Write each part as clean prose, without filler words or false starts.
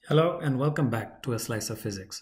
Hello and welcome back to A Slice of Physics.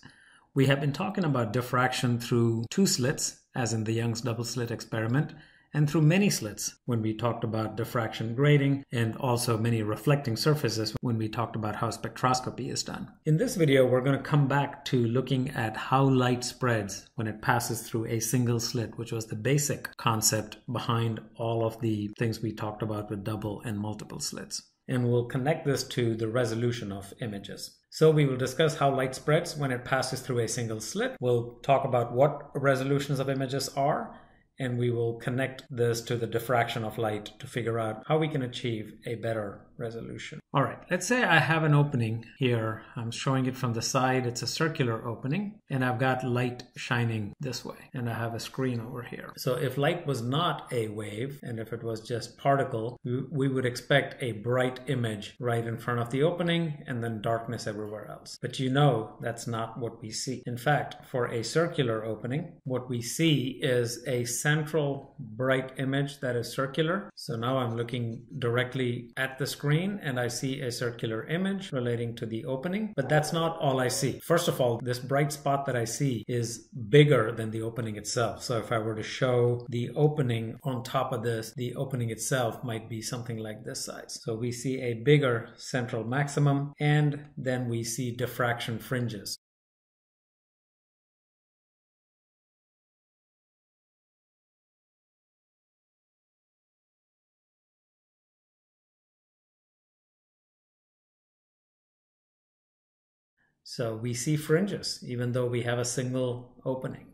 We have been talking about diffraction through two slits, as in the Young's double slit experiment, and through many slits when we talked about diffraction grating, and also many reflecting surfaces when we talked about how spectroscopy is done. In this video, we're going to come back to looking at how light spreads when it passes through a single slit, which was the basic concept behind all of the things we talked about with double and multiple slits. And we'll connect this to the resolution of images. So we will discuss how light spreads when it passes through a single slit. We'll talk about what resolutions of images are, and we will connect this to the diffraction of light to figure out how we can achieve a better resolution. All right, let's say I have an opening here. I'm showing it from the side. It's a circular opening, and I've got light shining this way, and I have a screen over here. So if light was not a wave, and if it was just particle, we would expect a bright image right in front of the opening and then darkness everywhere else. But you know that's not what we see. In fact, for a circular opening, what we see is a central bright image that is circular. So now I'm looking directly at the screen and I see a circular image relating to the opening, but that's not all I see. First of all, this bright spot that I see is bigger than the opening itself. So if I were to show the opening on top of this, the opening itself might be something like this size. So we see a bigger central maximum, and then we see diffraction fringes. So we see fringes, even though we have a single opening.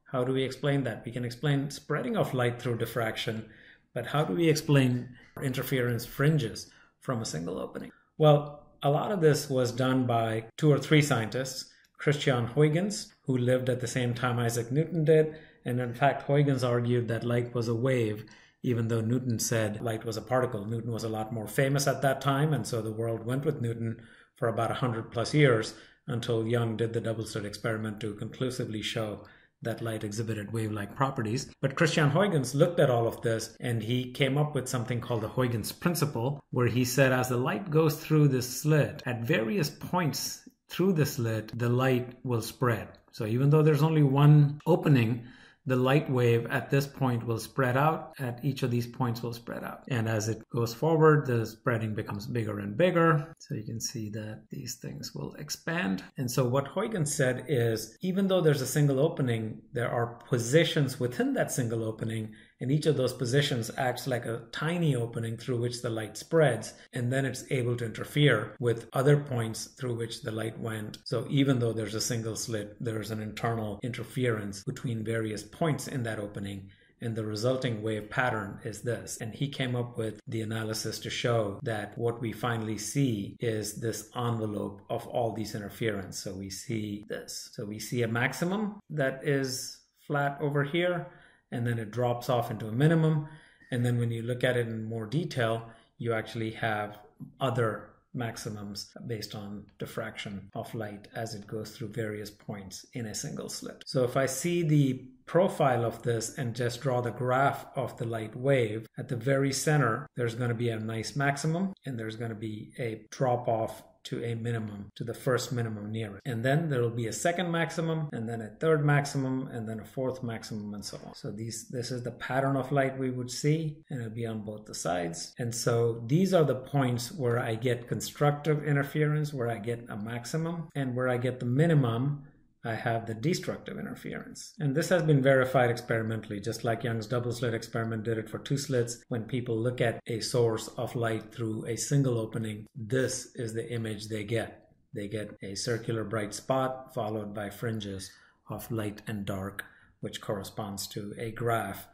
How do we explain that? We can explain spreading of light through diffraction, but how do we explain interference fringes from a single opening? Well, a lot of this was done by 2 or 3 scientists, Christian Huygens, who lived at the same time Isaac Newton did, and in fact, Huygens argued that light was a wave, even though Newton said light was a particle. Newton was a lot more famous at that time, and so the world went with Newton for about 100 plus years, until Young did the double slit experiment to conclusively show that light exhibited wave-like properties. But Christian Huygens looked at all of this and he came up with something called the Huygens principle, where he said as the light goes through this slit, at various points through the slit, the light will spread. So even though there's only one opening, the light wave at this point will spread out, at each of these points will spread out. And as it goes forward, the spreading becomes bigger and bigger. So you can see that these things will expand. And so what Huygens said is, even though there's a single opening, there are positions within that single opening, and each of those positions acts like a tiny opening through which the light spreads, and then it's able to interfere with other points through which the light went. So even though there's a single slit, there's an internal interference between various points in that opening, and the resulting wave pattern is this. And he came up with the analysis to show that what we finally see is this envelope of all these interference. So we see this. So we see a maximum that is flat over here, and then it drops off into a minimum. And then when you look at it in more detail, you actually have other maximums based on diffraction of light as it goes through various points in a single slit. So if I see the profile of this and just draw the graph of the light wave, at the very center, there's going to be a nice maximum, and there's going to be a drop off to a minimum, to the first minimum near it. And then there will be a second maximum, and then a third maximum, and then a fourth maximum, and so on. So this is the pattern of light we would see, and it'll be on both the sides. And so these are the points where I get constructive interference, where I get a maximum, and where I get the minimum, I have the destructive interference. And this has been verified experimentally, just like Young's double slit experiment did it for 2 slits. When people look at a source of light through a single opening, this is the image they get. They get a circular bright spot followed by fringes of light and dark, which corresponds to a graph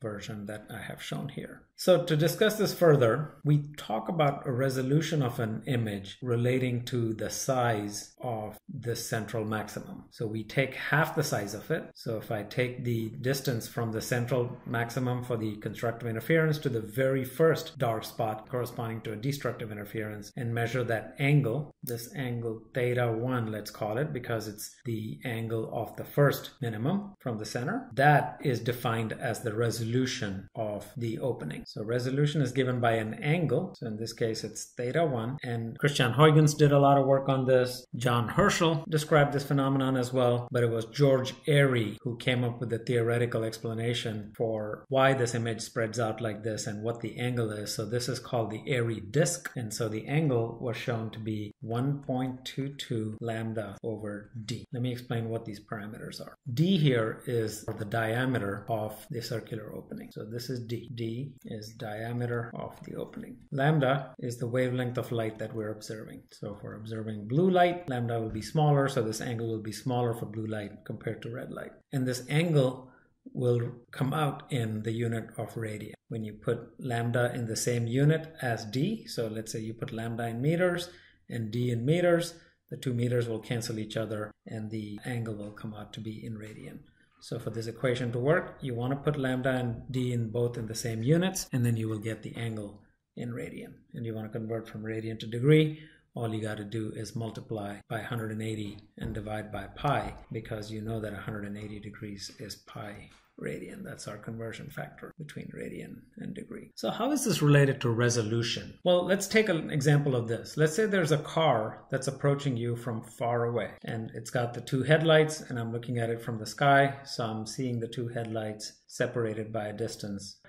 version that I have shown here. So to discuss this further, we talk about a resolution of an image relating to the size of the central maximum. So we take half the size of it. So if I take the distance from the central maximum for the constructive interference to the very first dark spot corresponding to a destructive interference, and measure that angle, this angle theta 1, let's call it, because it's the angle of the first minimum from the center, that is defined as the resolution of the opening. opening. So resolution is given by an angle. So in this case, it's theta 1. And Christian Huygens did a lot of work on this. John Herschel described this phenomenon as well, but it was George Airy who came up with the theoretical explanation for why this image spreads out like this and what the angle is. So this is called the Airy Disk. And so the angle was shown to be 1.22 lambda over d. Let me explain what these parameters are. D here is the diameter of the circular opening. So this is d. D is diameter of the opening. Lambda is the wavelength of light that we're observing. So if we're observing blue light, lambda will be smaller, so this angle will be smaller for blue light compared to red light. And this angle will come out in the unit of radian. When you put lambda in the same unit as d, so let's say you put lambda in meters and d in meters, the 2 meters will cancel each other and the angle will come out to be in radian. So for this equation to work, you want to put lambda and d in both in the same units, and then you will get the angle in radian. And you want to convert from radian to degree. All you got to do is multiply by 180 and divide by pi, because you know that 180 degrees is pi radian. That's our conversion factor between radian and degree. So how is this related to resolution? Well, let's take an example of this. Let's say there's a car that's approaching you from far away, and it's got the 2 headlights, and I'm looking at it from the sky, so I'm seeing the 2 headlights separated by a distance.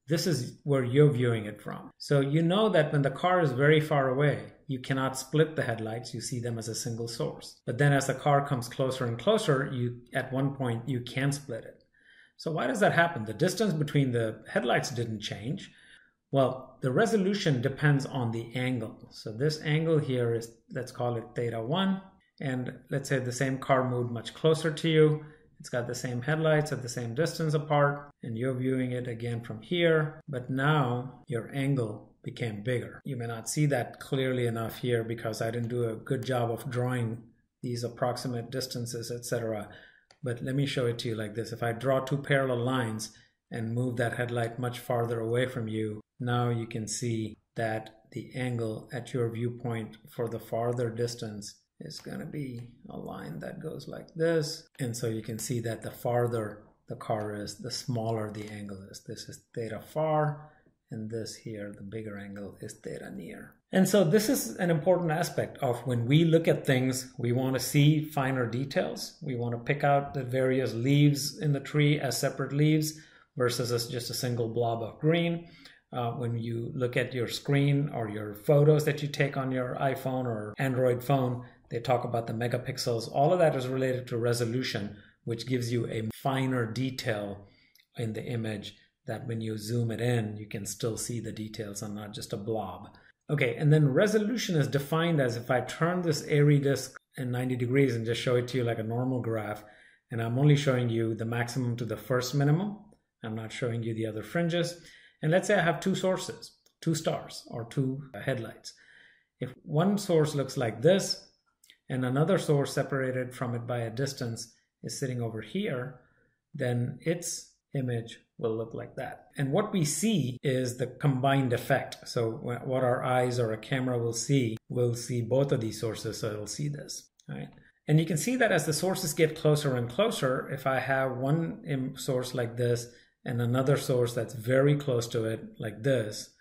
This is where you're viewing it from. So you know that when the car is very far away, you cannot split the headlights. You see them as a single source. But then as the car comes closer and closer, at one point you can split it. So why does that happen? The distance between the headlights didn't change. Well, the resolution depends on the angle. So this angle here is, let's call it theta 1. And let's say the same car moved much closer to you. It's got the same headlights at the same distance apart, and you're viewing it again from here. But now your angle became bigger. You may not see that clearly enough here because I didn't do a good job of drawing these approximate distances, etc. But let me show it to you like this. If I draw 2 parallel lines and move that headlight much farther away from you, now you can see that the angle at your viewpoint for the farther distance is going to be a line that goes like this. And so you can see that the farther the car is, the smaller the angle is. This is theta far, and this here, the bigger angle, is theta near. And so this is an important aspect of when we look at things, we want to see finer details. We want to pick out the various leaves in the tree as separate leaves versus as just a single blob of green. When you look at your screen or your photos that you take on your iPhone or Android phone, they talk about the megapixels. All of that is related to resolution, which gives you a finer detail in the image that when you zoom it in, you can still see the details and not just a blob. Okay, and then resolution is defined as if I turn this Airy disk in 90 degrees and just show it to you like a normal graph, and I'm only showing you the maximum to the first minimum. I'm not showing you the other fringes. And let's say I have 2 sources, 2 stars or 2 headlights. If one source looks like this, and another source separated from it by a distance is sitting over here, then its image will look like that. And what we see is the combined effect. So what our eyes or a camera will see both of these sources, so it'll see this, right? And you can see that as the sources get closer and closer, if I have one source like this and another source that's very close to it like this,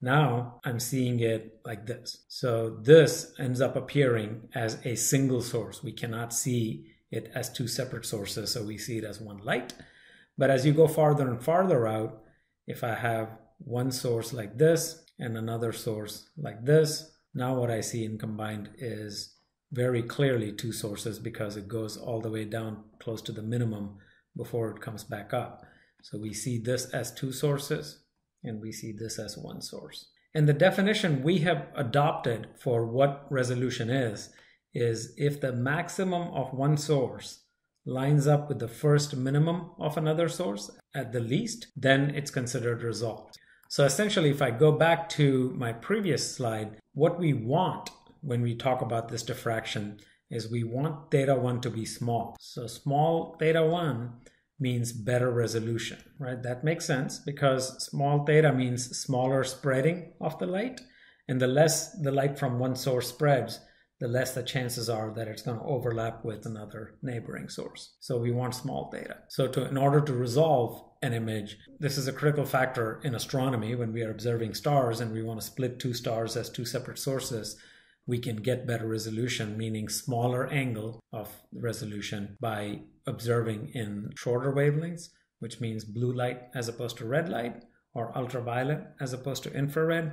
now I'm seeing it like this. So this ends up appearing as a single source. We cannot see it as 2 separate sources, so we see it as one light. But as you go farther and farther out, if I have one source like this and another source like this, now what I see in combined is very clearly 2 sources because it goes all the way down close to the minimum before it comes back up. So we see this as 2 sources and we see this as 1 source. And the definition we have adopted for what resolution is if the maximum of one source lines up with the first minimum of another source at the least, then it's considered resolved. So essentially, if I go back to my previous slide, what we want when we talk about this diffraction is we want theta 1 to be small. So small theta 1 means better resolution, right? That makes sense because small theta means smaller spreading of the light, and the less the light from one source spreads, the less the chances are that it's going to overlap with another neighboring source. So we want small theta. So in order to resolve an image, this is a critical factor in astronomy when we are observing stars and we want to split two stars as two separate sources. We can get better resolution, meaning smaller angle of resolution, by observing in shorter wavelengths, which means blue light as opposed to red light, or ultraviolet as opposed to infrared.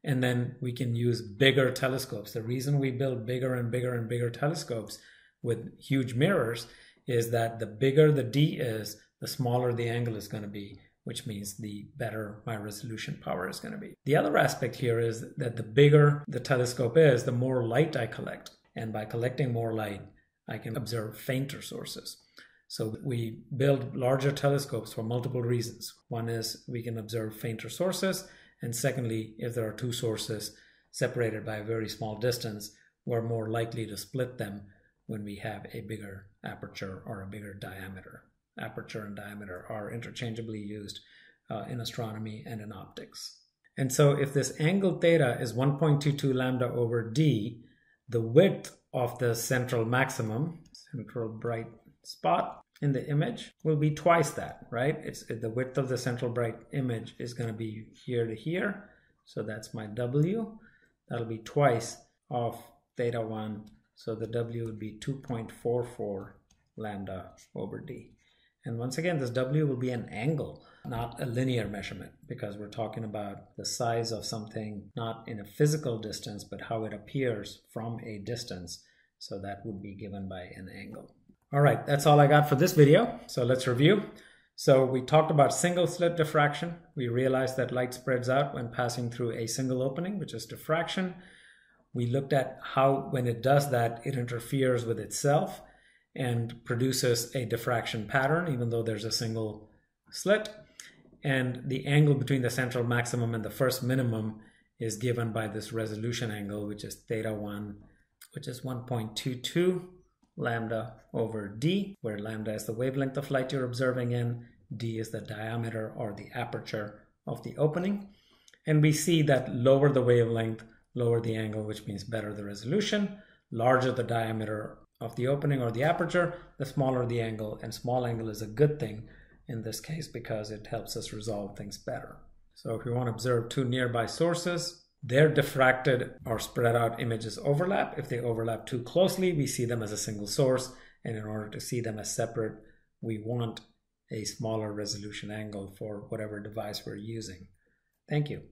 And then we can use bigger telescopes. The reason we build bigger and bigger and bigger telescopes with huge mirrors is that the bigger the D is, the smaller the angle is going to be, which means the better my resolution power is going to be. The other aspect here is that the bigger the telescope is, the more light I collect. And by collecting more light, I can observe fainter sources. So we build larger telescopes for multiple reasons. One is we can observe fainter sources. And secondly, if there are two sources separated by a very small distance, we're more likely to split them when we have a bigger aperture or a bigger diameter. Aperture and diameter are interchangeably used in astronomy and in optics. And so if this angle theta is 1.22 lambda over d, the width of the central maximum, central bright spot in the image, will be twice that, right? The width of the central bright image is going to be here to here. So that's my W. That'll be twice of theta 1. So the W would be 2.44 lambda over d. And once again, this W will be an angle, not a linear measurement, because we're talking about the size of something not in a physical distance, but how it appears from a distance. So that would be given by an angle. All right, that's all I got for this video. So let's review. So we talked about single slit diffraction. We realized that light spreads out when passing through a single opening, which is diffraction. We looked at how, when it does that, it interferes with itself and produces a diffraction pattern, even though there's a single slit. And the angle between the central maximum and the first minimum is given by this resolution angle, which is theta 1, which is 1.22 lambda over d, where lambda is the wavelength of light you're observing in, d is the diameter or the aperture of the opening. And we see that lower the wavelength, lower the angle, which means better the resolution. Larger the diameter of the opening or the aperture, the smaller the angle. And small angle is a good thing in this case because it helps us resolve things better. So if we want to observe two nearby sources, their diffracted or spread out images overlap. If they overlap too closely, we see them as a single source. And in order to see them as separate, we want a smaller resolution angle for whatever device we're using. Thank you.